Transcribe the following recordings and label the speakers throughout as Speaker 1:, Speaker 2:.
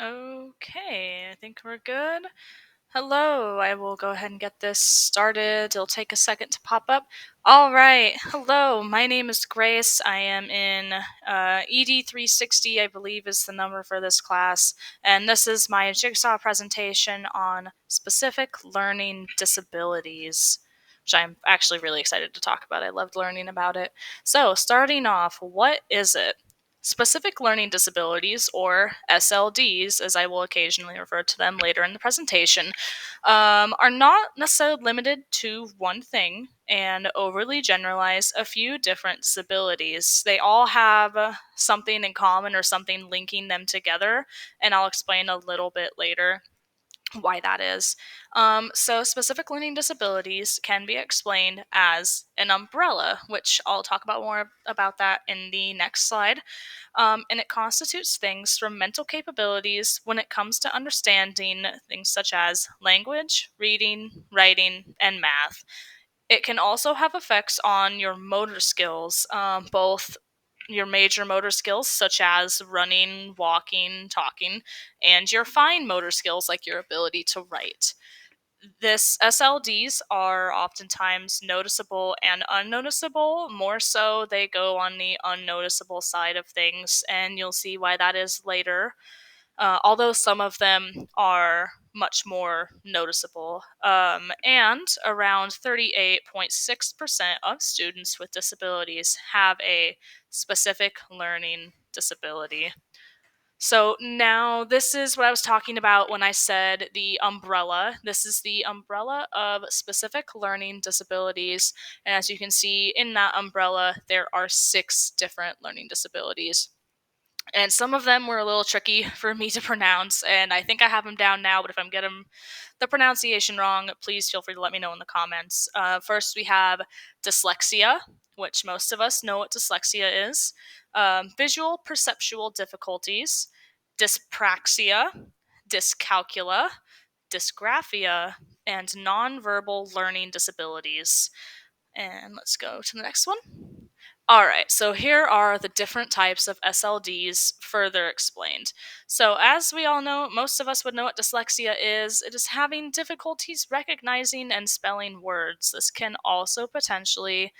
Speaker 1: Okay, I think we're good. Hello, I will go ahead and get this started. It'll take a second to pop up. All right, hello, my name is Grace. I am in ED 360, I believe is the number for this class, and this is my jigsaw presentation on specific learning disabilities, which I'm actually really excited to talk about. I loved learning about it. So, starting off, what is it? Specific learning disabilities, or SLDs, as I will occasionally refer to them later in the presentation, are not necessarily limited to one thing and overly generalize a few different disabilities. They all have something in common or something linking them together, and I'll explain a little bit later why that is. So, specific learning disabilities can be explained as an umbrella, which I'll talk about more about that in the next slide. And it constitutes things from mental capabilities when it comes to understanding things such as language, reading, writing, and math. It can also have effects on your motor skills, both your major motor skills, such as running, walking, talking, and your fine motor skills, like your ability to write. This SLDs are oftentimes noticeable and unnoticeable. More so, they go on the unnoticeable side of things, and you'll see why that is later. Although some of them are much more noticeable. And around 38.6% of students with disabilities have a specific learning disability. So now this is what I was talking about when I said the umbrella. This is the umbrella of specific learning disabilities. And as you can see in that umbrella, there are 6 different learning disabilities. And some of them were a little tricky for me to pronounce, and I think I have them down now, but if I'm getting the pronunciation wrong, please feel free to let me know in the comments. First, we have dyslexia, which most of us know what dyslexia is, visual perceptual difficulties, dyspraxia, dyscalculia, dysgraphia, and nonverbal learning disabilities. And let's go to the next one. All right, so here are the different types of SLDs further explained. So, as we all know, most of us would know what dyslexia is. It is having difficulties recognizing and spelling words. This can also potentially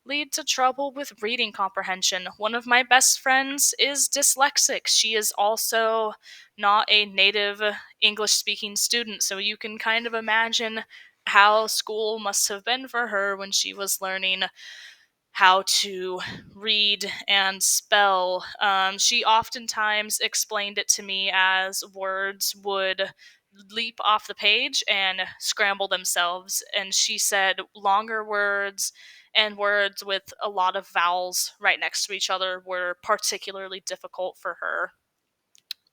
Speaker 1: lead to trouble with reading comprehension. One of my best friends is dyslexic. She is also not a native English speaking student, so you can kind of imagine how school must have been for her when she was learning how to read and spell. She oftentimes explained it to me as words would leap off the page and scramble themselves. And she said longer words and words with a lot of vowels right next to each other were particularly difficult for her.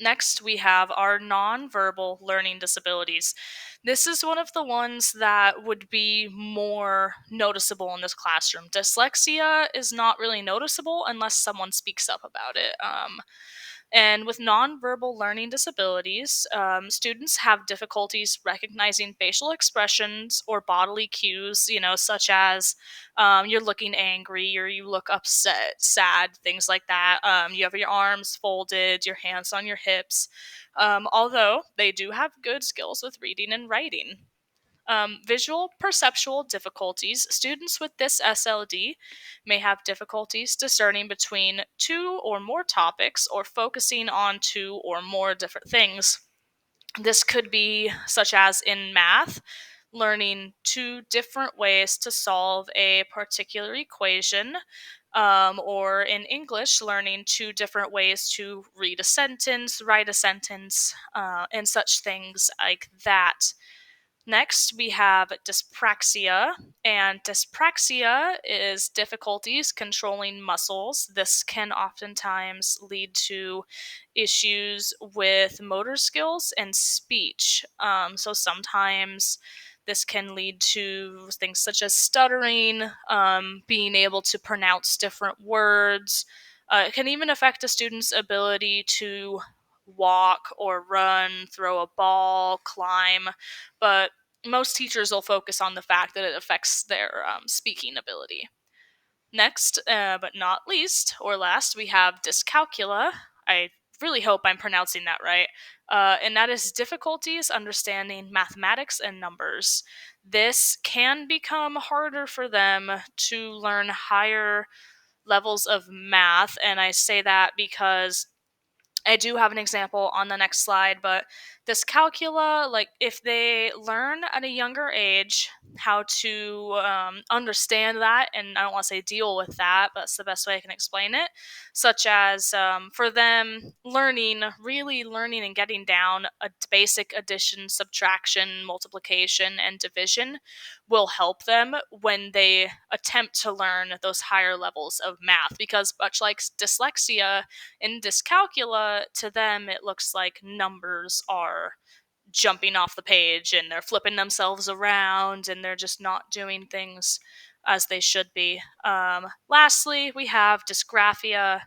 Speaker 1: Next, we have our nonverbal learning disabilities. This is one of the ones that would be more noticeable in this classroom. Dyslexia is not really noticeable unless someone speaks up about it. And with nonverbal learning disabilities, students have difficulties recognizing facial expressions or bodily cues, such as you're looking angry or you look upset, sad, things like that. You have your arms folded, your hands on your hips. Although they do have good skills with reading and writing. Visual perceptual difficulties. Students with this SLD may have difficulties discerning between 2 or more topics or focusing on 2 or more different things. This could be such as in math, learning 2 different ways to solve a particular equation, or in English, learning 2 different ways to read a sentence, write a sentence, and such things like that. Next, we have dyspraxia, and dyspraxia is difficulties controlling muscles. This can oftentimes lead to issues with motor skills and speech. So sometimes this can lead to things such as stuttering, being able to pronounce different words. It can even affect a student's ability to walk or run, throw a ball, climb, but most teachers will focus on the fact that it affects their speaking ability. Next, but not least or last, we have dyscalculia. I really hope I'm pronouncing that right. And that is difficulties understanding mathematics and numbers. This can become harder for them to learn higher levels of math. And I say that because I do have an example on the next slide, but this calcula, like if they learn at a younger age how to understand that, and I don't want to say deal with that, but that's the best way I can explain it, such as for them really learning and getting down a basic addition, subtraction, multiplication, and division will help them when they attempt to learn those higher levels of math, because much like dyslexia, in dyscalculia, to them, it looks like numbers are jumping off the page and they're flipping themselves around and they're just not doing things as they should be. Lastly, we have dysgraphia.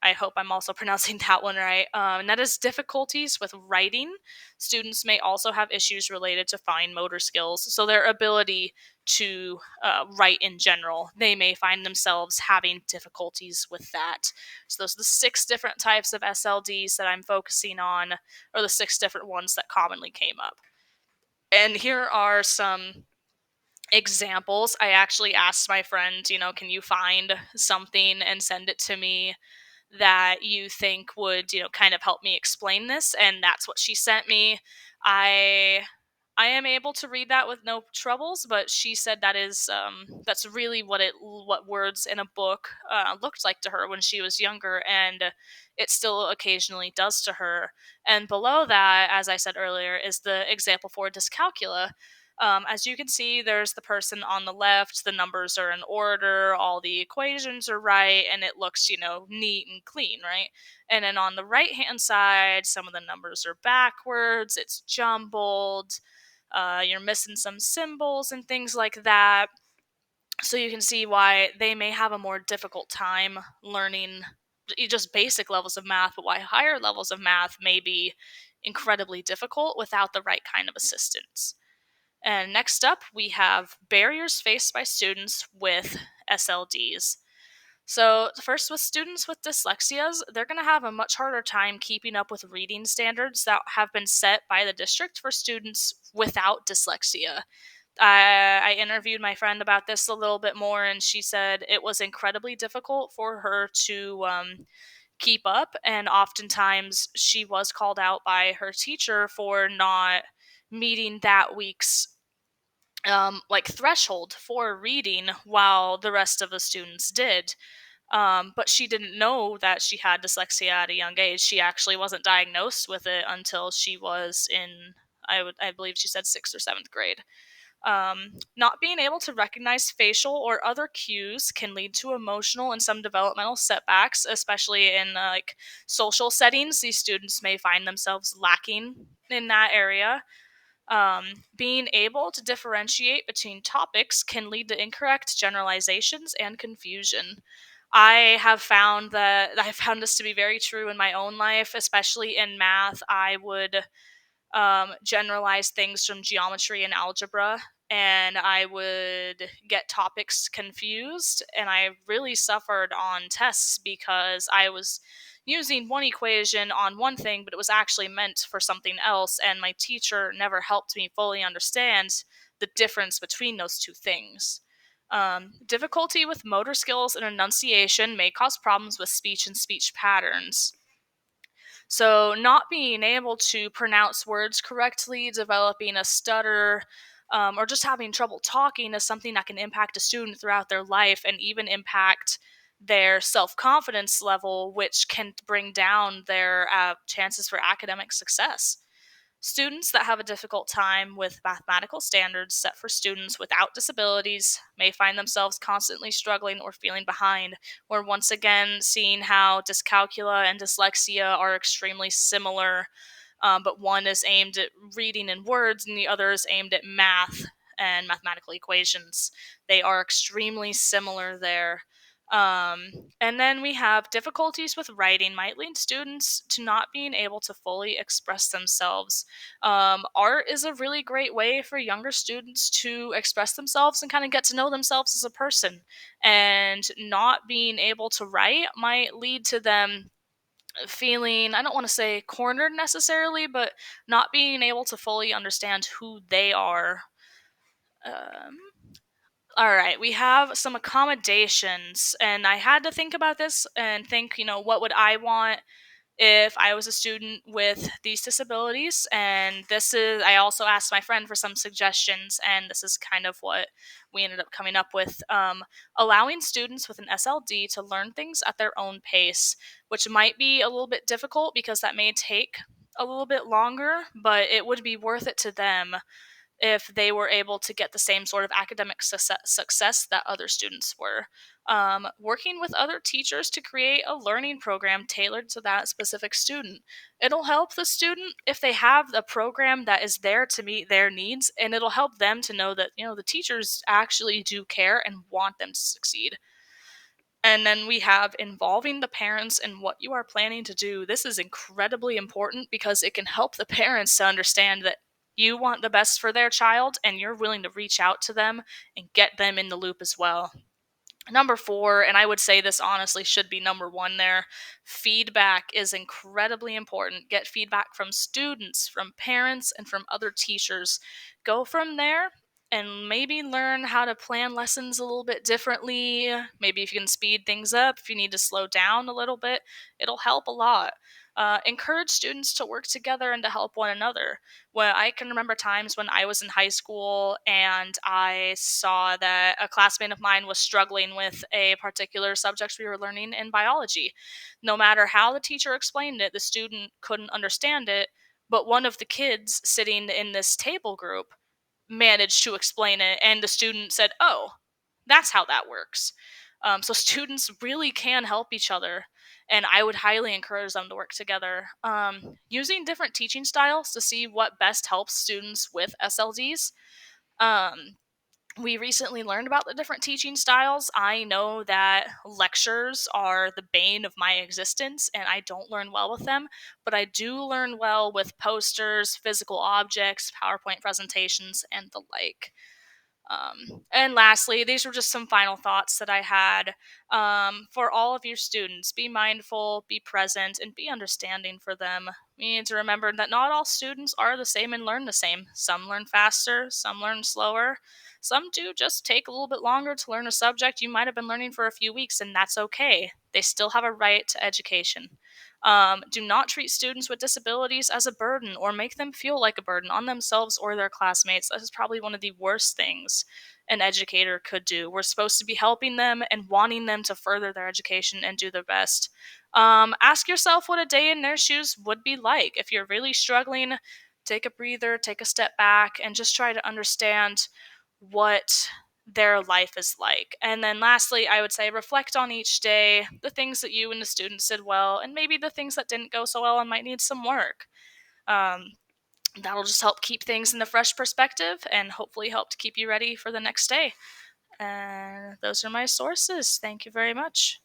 Speaker 1: I hope I'm also pronouncing that one right. And that is difficulties with writing. Students may also have issues related to fine motor skills, so their ability to write in general. They may find themselves having difficulties with that. So those are the 6 different types of SLDs that I'm focusing on, or the 6 different ones that commonly came up. And here are some examples. I actually asked my friend, can you find something and send it to me that you think would, kind of help me explain this, and that's what she sent me. I am able to read that with no troubles, but she said that's really what words in a book looked like to her when she was younger, and it still occasionally does to her. And below that, as I said earlier, is the example for dyscalculia. As you can see, there's the person on the left, the numbers are in order, all the equations are right, and it looks, neat and clean, right? And then on the right hand side, some of the numbers are backwards, it's jumbled, you're missing some symbols and things like that. So you can see why they may have a more difficult time learning just basic levels of math, but why higher levels of math may be incredibly difficult without the right kind of assistance. And next up, we have barriers faced by students with SLDs. So, first, with students with dyslexias, they're going to have a much harder time keeping up with reading standards that have been set by the district for students without dyslexia. I interviewed my friend about this a little bit more, and she said it was incredibly difficult for her to keep up, and oftentimes she was called out by her teacher for not meeting that week's threshold for reading while the rest of the students did. But she didn't know that she had dyslexia at a young age. She actually wasn't diagnosed with it until she was in, I believe she said 6th or 7th grade. Not being able to recognize facial or other cues can lead to emotional and some developmental setbacks, especially in social settings. These students may find themselves lacking in that area. Being able to differentiate between topics can lead to incorrect generalizations and confusion. I found this to be very true in my own life, especially in math. I would generalize things from geometry and algebra, and I would get topics confused, and I really suffered on tests because I was using one equation on one thing, but it was actually meant for something else, and my teacher never helped me fully understand the difference between those two things. Difficulty with motor skills and enunciation may cause problems with speech and speech patterns. So, not being able to pronounce words correctly, developing a stutter, or just having trouble talking is something that can impact a student throughout their life and even impact their self confidence level, which can bring down their chances for academic success. Students that have a difficult time with mathematical standards set for students without disabilities may find themselves constantly struggling or feeling behind. We're once again seeing how dyscalculia and dyslexia are extremely similar, but one is aimed at reading and words and the other is aimed at math and mathematical equations. They are extremely similar there. And then we have difficulties with writing might lead students to not being able to fully express themselves. Art is a really great way for younger students to express themselves and kind of get to know themselves as a person. And not being able to write might lead to them feeling, I don't want to say cornered necessarily, but not being able to fully understand who they are. Um, all right, we have some accommodations, and I had to think about this and think, what would I want if I was a student with these disabilities. And I also asked my friend for some suggestions, and this is kind of what we ended up coming up with. Allowing students with an SLD to learn things at their own pace, which might be a little bit difficult because that may take a little bit longer, but it would be worth it to them if they were able to get the same sort of academic success that other students were. Working with other teachers to create a learning program tailored to that specific student. It'll help the student if they have a program that is there to meet their needs, and it'll help them to know that, the teachers actually do care and want them to succeed. And then we have involving the parents in what you are planning to do. This is incredibly important because it can help the parents to understand that you want the best for their child and you're willing to reach out to them and get them in the loop as well. Number four, and I would say this honestly should be number one there, feedback is incredibly important. Get feedback from students, from parents, and from other teachers. Go from there and maybe learn how to plan lessons a little bit differently. Maybe if you can speed things up, if you need to slow down a little bit, it'll help a lot. Encourage students to work together and to help one another. Well, I can remember times when I was in high school and I saw that a classmate of mine was struggling with a particular subject we were learning in biology. No matter how the teacher explained it, the student couldn't understand it, but one of the kids sitting in this table group managed to explain it, and the student said, "Oh, that's how that works." So students really can help each other, and I would highly encourage them to work together. Using different teaching styles to see what best helps students with SLDs. Um, we recently learned about the different teaching styles. I know that lectures are the bane of my existence, and I don't learn well with them, but I do learn well with posters, physical objects, PowerPoint presentations, and the like. And lastly, these were just some final thoughts that I had for all of your students. Be mindful, be present, and be understanding for them. We need to remember that not all students are the same and learn the same. Some learn faster, some learn slower. Some do just take a little bit longer to learn a subject you might have been learning for a few weeks, and that's okay. They still have a right to education. Do not treat students with disabilities as a burden or make them feel like a burden on themselves or their classmates. This is probably one of the worst things an educator could do. We're supposed to be helping them and wanting them to further their education and do their best. Ask yourself what a day in their shoes would be like. If you're really struggling, take a breather, take a step back, and just try to understand what their life is like. And then lastly, I would say reflect on each day, the things that you and the students did well, and maybe the things that didn't go so well and might need some work. Um, that'll just help keep things in a fresh perspective and hopefully help to keep you ready for the next day. And those are my sources. Thank you very much.